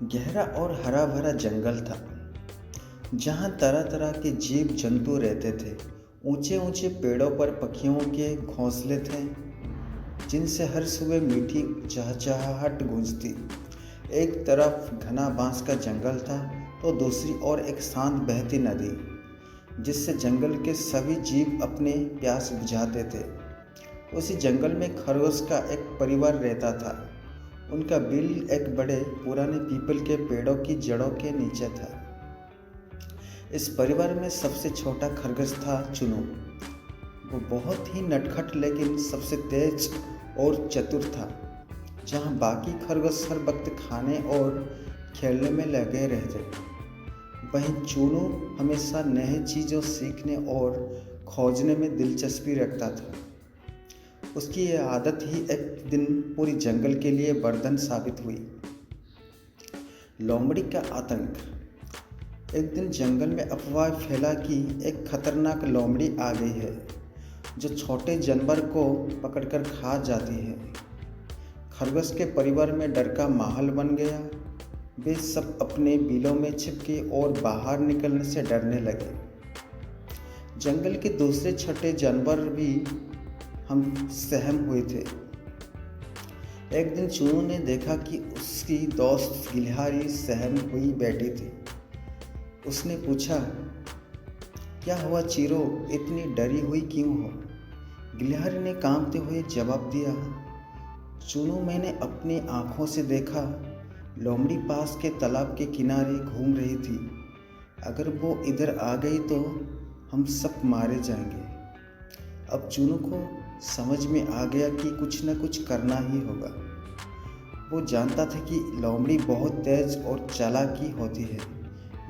गहरा और हरा भरा जंगल था जहाँ तरह तरह के जीव जंतु रहते थे। ऊंचे ऊंचे पेड़ों पर पक्षियों के घोंसले थे जिनसे हर सुबह मीठी चहचहाहट गूंजती। एक तरफ घना बांस का जंगल था तो दूसरी ओर एक शांत बहती नदी जिससे जंगल के सभी जीव अपने प्यास बुझाते थे। उसी जंगल में खरगोश का एक परिवार रहता था। उनका बिल एक बड़े पुराने पीपल के पेड़ों की जड़ों के नीचे था। इस परिवार में सबसे छोटा खरगोश था चुनू। वो बहुत ही नटखट लेकिन सबसे तेज और चतुर था। जहाँ बाकी खरगोश हर वक्त खाने और खेलने में लगे रहते, वहीं चुनू हमेशा नए चीज़ों सीखने और खोजने में दिलचस्पी रखता था। उसकी यह आदत ही एक दिन पूरी जंगल के लिए वरदान साबित हुई। लोमड़ी का आतंक। एक दिन जंगल में अफवाह फैला कि एक खतरनाक लोमड़ी आ गई है जो छोटे जानवर को पकड़कर खा जाती है। खरगोश के परिवार में डर का माहौल बन गया। वे सब अपने बिलों में छिपके और बाहर निकलने से डरने लगे। जंगल के दूसरे छोटे जानवर भी हम सहम हुए थे। एक दिन चूनू ने देखा कि उसकी दोस्त गिलहरी सहम हुई बैठी थी। उसने पूछा, क्या हुआ चीरो, इतनी डरी हुई क्यों हो? गिलहरी ने कांपते हुए जवाब दिया, चूनू, मैंने अपनी आंखों से देखा, लोमड़ी पास के तालाब के किनारे घूम रही थी। अगर वो इधर आ गई तो हम सब मारे जाएंगे। अब चूनू को समझ में आ गया कि कुछ न कुछ करना ही होगा। वो जानता था कि लोमड़ी बहुत तेज और चालाकी होती है,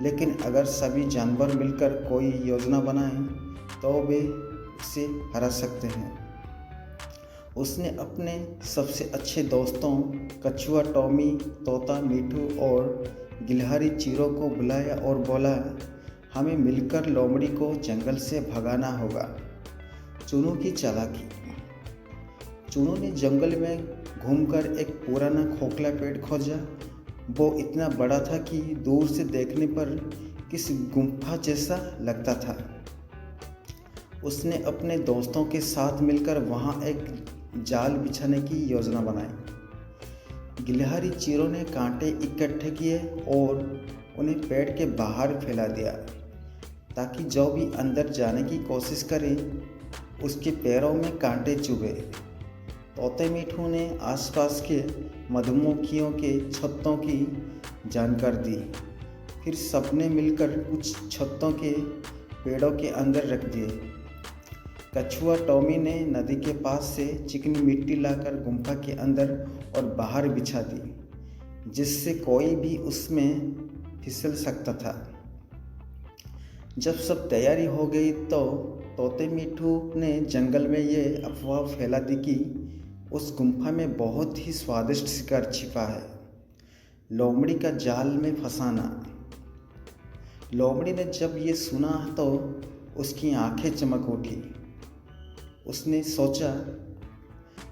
लेकिन अगर सभी जानवर मिलकर कोई योजना बनाएं तो वे उसे हरा सकते हैं। उसने अपने सबसे अच्छे दोस्तों कछुआ टॉमी, तोता मीठू और गिलहरी चीरो को बुलाया और बोला, हमें मिलकर लोमड़ी को जंगल से भगाना होगा। चूनू की चालाकी। चूनू ने जंगल में घूमकर एक पुराना खोखला पेड़ खोजा। वो इतना बड़ा था कि दूर से देखने पर किसी गुम्फा जैसा लगता था। उसने अपने दोस्तों के साथ मिलकर वहाँ एक जाल बिछाने की योजना बनाई। गिलहरी चीरों ने कांटे इकट्ठे किए और उन्हें पेड़ के बाहर फैला दिया ताकि जो भी अंदर जाने की कोशिश करे उसके पैरों में कांटे चुभे। तोते मीठू ने आसपास के मधुमक्खियों के छत्तों की जानकारी दी। फिर सबने मिलकर कुछ छत्तों के पेड़ों के अंदर रख दिए। कछुआ टॉमी ने नदी के पास से चिकनी मिट्टी लाकर गुम्फा के अंदर और बाहर बिछा दी, जिससे कोई भी उसमें फिसल सकता था। जब सब तैयारी हो गई तो तोते मीठू ने जंगल में ये अफवाह फैला दी कि उस गुम्फा में बहुत ही स्वादिष्ट शिकार छिपा है, लोमड़ी का जाल में फंसाना। लोमड़ी ने जब ये सुना तो उसकी आंखें चमक उठी। उसने सोचा,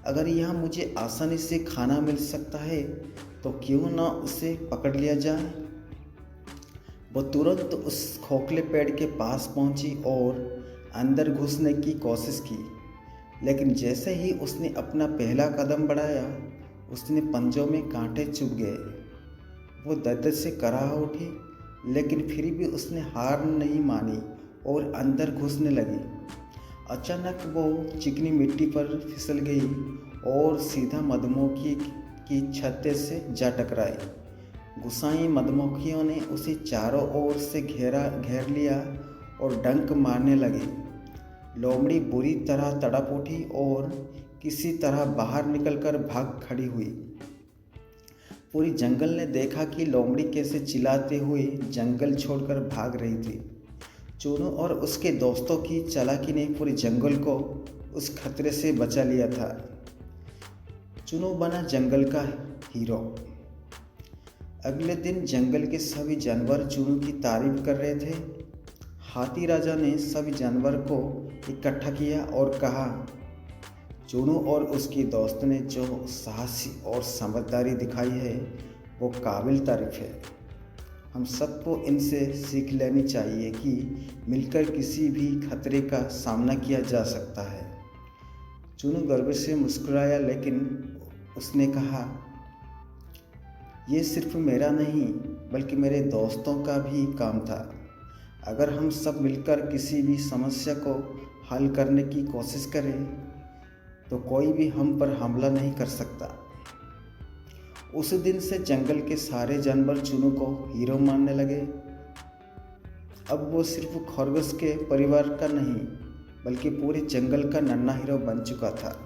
अगर यहाँ मुझे आसानी से खाना मिल सकता है तो क्यों ना उसे पकड़ लिया जाए। वो तुरंत उस खोखले पेड़ के पास पहुंची और अंदर घुसने की कोशिश की, लेकिन जैसे ही उसने अपना पहला कदम बढ़ाया उसने पंजों में कांटे चुभ गए। वो दर्द से कराह उठी, लेकिन फिर भी उसने हार नहीं मानी और अंदर घुसने लगी। अचानक वो चिकनी मिट्टी पर फिसल गई और सीधा मधुमक्खी की छत्ते से जा टकराई। गुस्साई मधुमक्खियों ने उसे चारों ओर से घेर लिया और डंक मारने लगी। लोमड़ी बुरी तरह तड़प उठी और किसी तरह बाहर निकलकर भाग खड़ी हुई। पूरी जंगल ने देखा कि लोमड़ी कैसे चिल्लाते हुए जंगल छोड़कर भाग रही थी। चूनू और उसके दोस्तों की चालाकी ने पूरे जंगल को उस खतरे से बचा लिया था। चूनू बना जंगल का हीरो। अगले दिन जंगल के सभी जानवर चूनू की तारीफ कर रहे थे। हाथी राजा ने सभी जानवर को इकट्ठा किया और कहा, चूनू और उसकी दोस्त ने जो साहसी और समझदारी दिखाई है वो काबिल तारीफ है। हम सबको इनसे सीख लेनी चाहिए कि मिलकर किसी भी खतरे का सामना किया जा सकता है। चुनू गर्व से मुस्कुराया, लेकिन उसने कहा, ये सिर्फ मेरा नहीं बल्कि मेरे दोस्तों का भी काम था। अगर हम सब मिलकर किसी भी समस्या को हल करने की कोशिश करें तो कोई भी हम पर हमला नहीं कर सकता। उस दिन से जंगल के सारे जानवर चुनू को हीरो मानने लगे। अब वो सिर्फ खरगोश के परिवार का नहीं बल्कि पूरे जंगल का नन्हा हीरो बन चुका था।